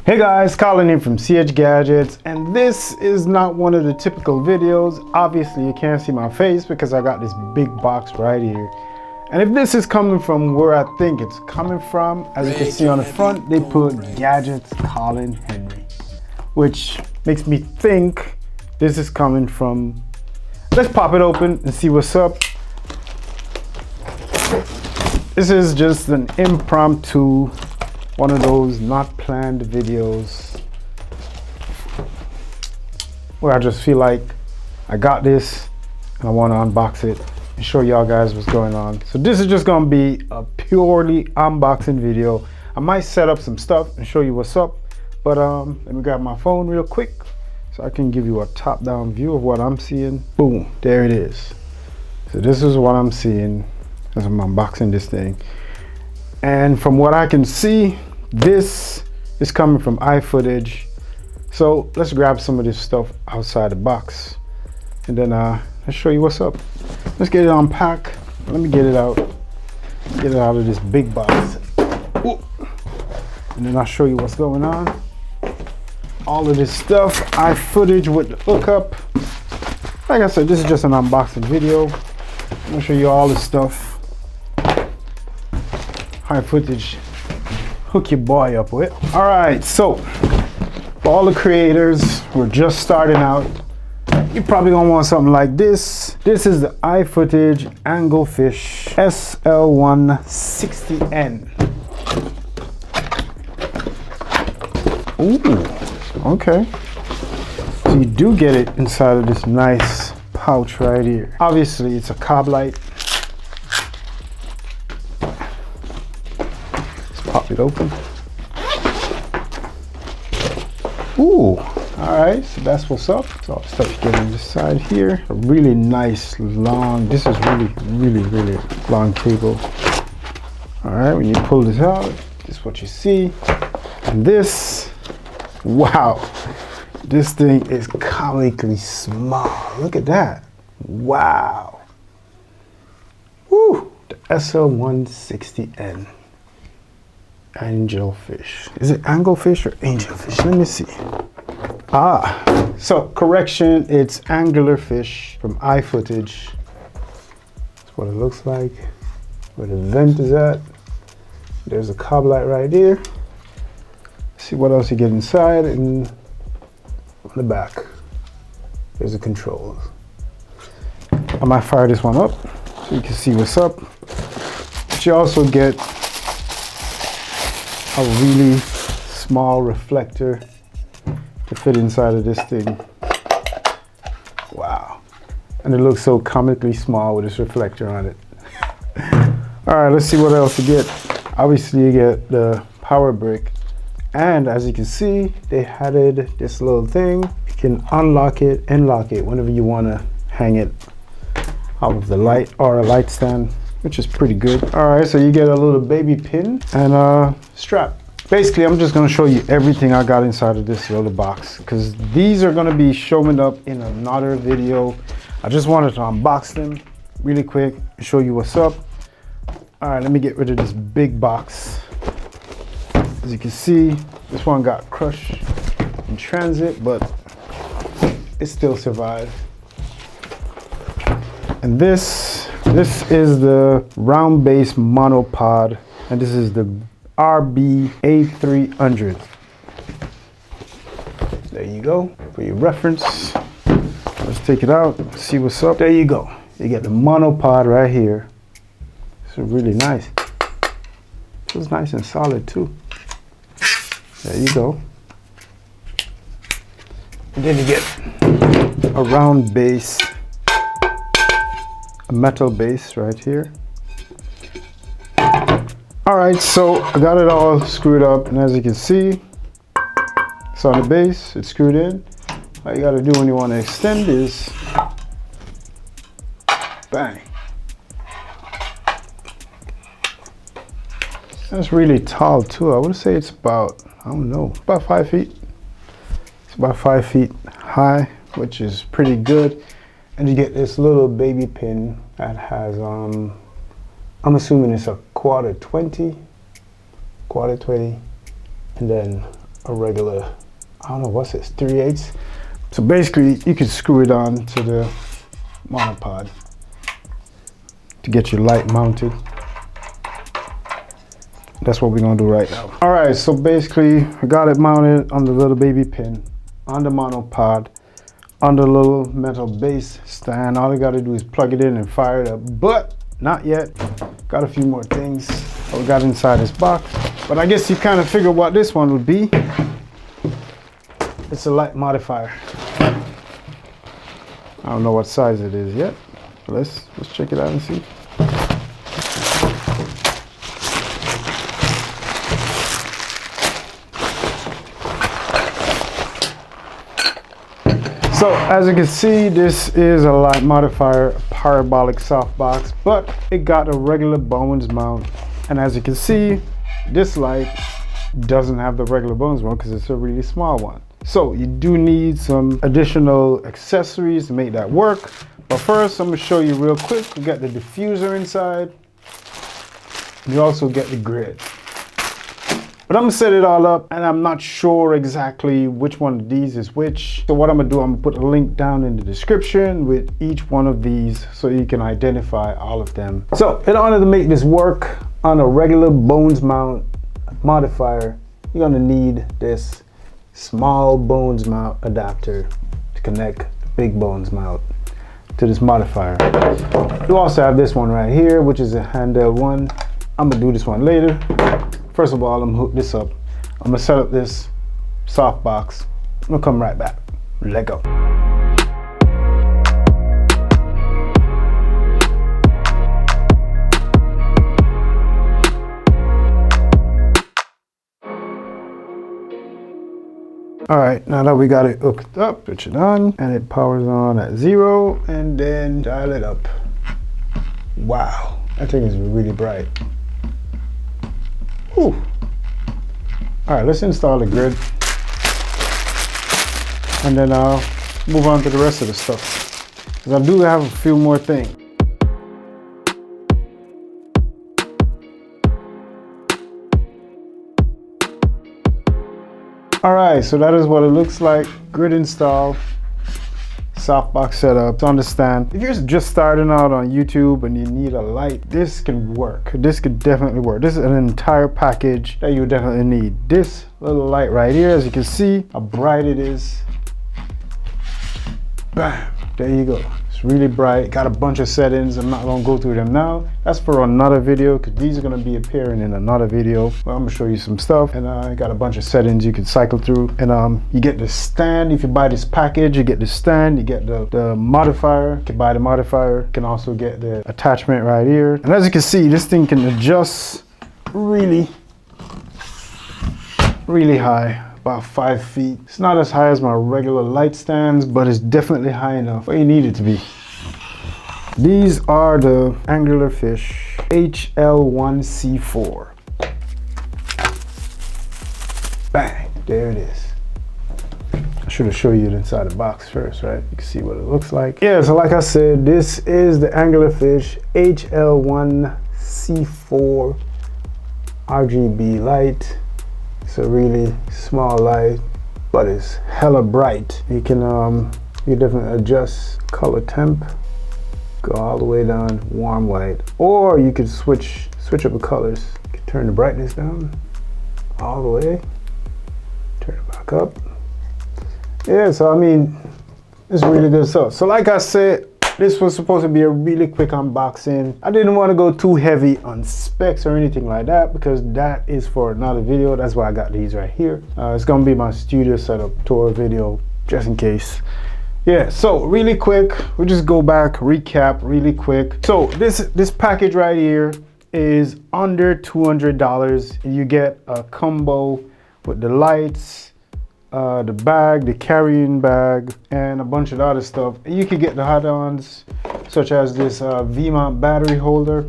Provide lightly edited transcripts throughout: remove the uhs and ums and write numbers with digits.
Hey guys, Colin here from CH Gadgets, and this is not one of the typical videos. Obviously you can't see my face because I got this big box right here. And if this is coming from where I think it's coming from, as you can see on the front, they put Gadgets Colin Henry, which makes me think this is coming from, let's pop it open and see what's up. This is just an impromptu, one of those not planned videos where I just feel like I got this and I want to unbox it and show y'all guys what's going on. So this is just gonna be a purely unboxing video. I might set up some stuff and show you what's up, but let me grab my phone real quick so I can give you a top-down view of what I'm seeing. Boom, there it is. So this is what I'm seeing as I'm unboxing this thing. And from what I can see, this is coming from iFootage. So let's grab some of this stuff outside the box and then let's show you what's up. Let's get it unpacked. Let me get it out of this big box. Ooh. And then I'll show you what's going on. All of this stuff, iFootage with the hookup. Like I said, this is just an unboxing video. I'm gonna show you all this stuff iFootage hook your boy up with. All right, so for all the creators who are just starting out, you're probably gonna want something like this. This is the iFootage Anglerfish SL160N. Ooh, okay. So you do get it inside of this nice pouch right here. Obviously, it's a cob light. Pop it open. Ooh, all right, so that's what's up. So all the stuff you get on this side here. A really nice long, this is really long cable. All right, when you pull this out, this is what you see. And this, wow, this thing is comically small. Look at that. Wow. Woo, the SL160N. Angelfish. Is it anglefish or angelfish? Let me see. So correction, it's anglerfish from iFootage. That's what it looks like. Where the vent is at. There's a cob light right here. See what else you get inside, and on the back there's the controls. I might fire this one up so you can see what's up. But you also get a really small reflector to fit inside of this thing. Wow. And it looks so comically small with this reflector on it. All right, let's see what else you get. Obviously you get the power brick. And as you can see, they added this little thing. You can unlock it and lock it whenever you want to hang it out of the light or a light stand, which is pretty good. All right, so you get a little baby pin and a strap. Basically, I'm just gonna show you everything I got inside of this little box because these are gonna be showing up in another video. I just wanted to unbox them really quick and show you what's up. All right, let me get rid of this big box. As you can see, this one got crushed in transit, but it still survived. And this is the round base monopod, and this is the RGBW. There you go, for your reference. Let's take it out, see what's up. There you go. You get the monopod right here. This is really nice. Feels nice and solid too. There you go. And then you get a round base, a metal base right here. All right, so I got it all screwed up, and as you can see, it's on the base, it's screwed in. All you gotta do when you wanna extend is, bang. That's really tall too. I would say it's about, I don't know, about 5 feet. It's about 5 feet high, which is pretty good. And you get this little baby pin that has, I'm assuming it's a quarter 20, and then a regular, I don't know, what's this, 3/8. So basically you can screw it on to the monopod to get your light mounted. That's what we're gonna do right now. All right, so basically I got it mounted on the little baby pin on the monopod on the little metal base stand. All I gotta do is plug it in and fire it up, but not yet. Got a few more things we got inside this box, but I guess you kind of figure what this one would be. It's a light modifier. I don't know what size it is yet. Let's check it out and see. So as you can see, this is a light modifier, a parabolic softbox, but it got a regular Bowens mount. And as you can see, this light doesn't have the regular Bowens mount because it's a really small one. So you do need some additional accessories to make that work. But first, I'm gonna show you real quick. We got the diffuser inside. You also get the grid. But I'm gonna set it all up, and I'm not sure exactly which one of these is which. So what I'm gonna do, I'm gonna put a link down in the description with each one of these so you can identify all of them. So in order to make this work on a regular Bowens mount modifier, you're gonna need this small Bowens mount adapter to connect the big Bowens mount to this modifier. You also have this one right here, which is a handheld one. I'm gonna do this one later. First of all, I'm gonna hook this up. I'm gonna set up this softbox. I'm gonna come right back. Let go. All right, now that we got it hooked up, switch it on, and it powers on at 0, and then dial it up. Wow, that thing is really bright. Whew. All right, let's install the grid, and then I'll move on to the rest of the stuff, because I do have a few more things. All right, so that is what it looks like. Grid install, softbox setup. To understand, if you're just starting out on YouTube and you need a light, this can work. This could definitely work. This is an entire package that you definitely need. This little light right here, as you can see how bright it is. Bam, there you go. It's really bright. Got a bunch of settings. I'm not gonna go through them now. That's for another video, because these are gonna be appearing in another video. Well, I'm gonna show you some stuff, and I got a bunch of settings you can cycle through. And you get the stand. If you buy this package, you get the stand, you get the modifier. You can buy the modifier. You can also get the attachment right here. And as you can see, this thing can adjust really high. About 5 feet. It's not as high as my regular light stands, but it's definitely high enough where you need it to be. These are the Anglerfish SL160N. Bang, there it is. I should have shown you it inside the box first, right? You can see what it looks like. Yeah, so like I said, this is the Anglerfish SL160N RGB light. It's a really small light, but it's hella bright. You can you definitely adjust color temp, go all the way down warm white, or you could switch up the colors. You can turn the brightness down all the way, turn it back up. Yeah, so I mean, it's really good stuff. So like I said, this was supposed to be a really quick unboxing. I didn't want to go too heavy on specs or anything like that, because that is for another video. That's why I got these right here. It's gonna be my studio setup tour video, just in case. Yeah, so really quick, we'll just go back, recap really quick. So this package right here is under $200. You get a combo with the lights, the bag, the carrying bag, and a bunch of other stuff. You can get the add-ons, such as this V-mount battery holder.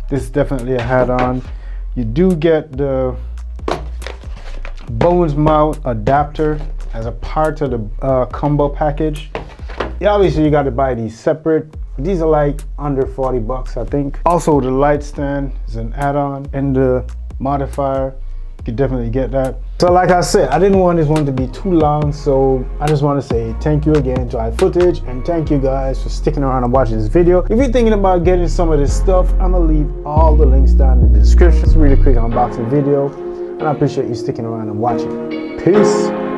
This is definitely a add-on. You do get the Bowens mount adapter as a part of the combo package. Yeah, obviously you got to buy these separate. These are like under 40 bucks, I think. Also, the light stand is an add-on, and the modifier, you can definitely get that. So like I said, I didn't want this one to be too long, so I just want to say thank you again to iFootage, and thank you guys for sticking around and watching this video. If you're thinking about getting some of this stuff, I'm gonna leave all the links down in the description. It's a really quick unboxing video, and I appreciate you sticking around and watching. Peace.